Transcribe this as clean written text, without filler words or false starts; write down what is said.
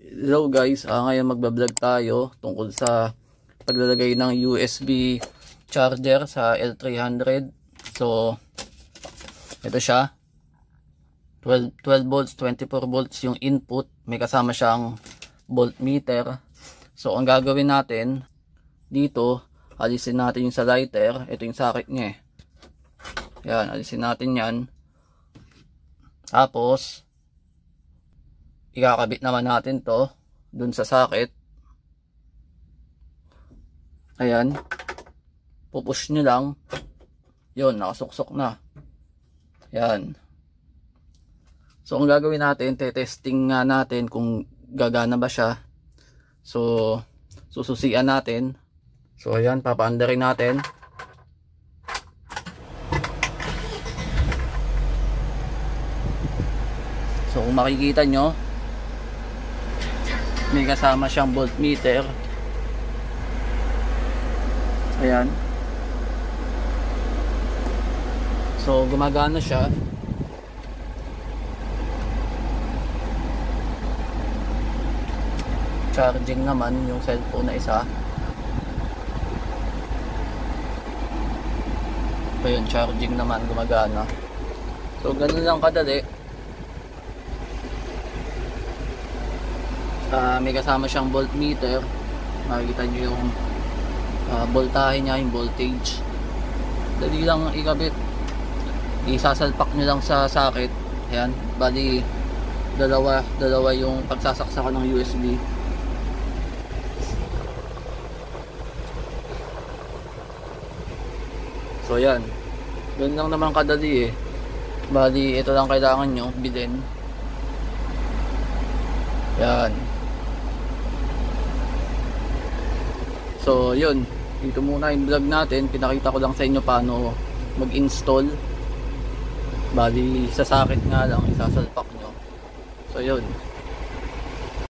Hello guys, ngayon magbablog tayo tungkol sa paglalagay ng USB charger sa L300. So, ito siya. 12 volts, 24 volts yung input. May kasama siyang voltmeter. So, ang gagawin natin dito, alisin natin yung sa lighter. Ito yung socket niya eh. Yan, alisin natin yan. Tapos, ikakabit naman natin to dun sa socket. Ayan, pupush nyo lang. Yun, nakasuksok na. Yan. So ang gagawin natin, testing nga natin kung gagana ba siya. So sususian natin. So ayan, papaandarin natin. So kung makikita nyo, may kasama siyang voltmeter. Ayan. So gumagana siya. Charging naman yung cellphone na isa. Ayun, charging naman, gumagana. So ganun lang kadali. May kasama siyang voltmeter. Makikita nyo yung voltahe niya, yung voltage. Dali lang ikabit. Isasalpak nyo lang sa socket. Ayan, bali dalawa yung pagsasaksakan ng USB. So ayan, ganun lang naman kadali eh. Bali ito lang kailangan nyo bilhin. Ayan. So yun, dito muna yung vlog natin. Pinakita ko lang sa inyo paano mag-install. Bali sa socket nga lang isasalpak nyo. So yun.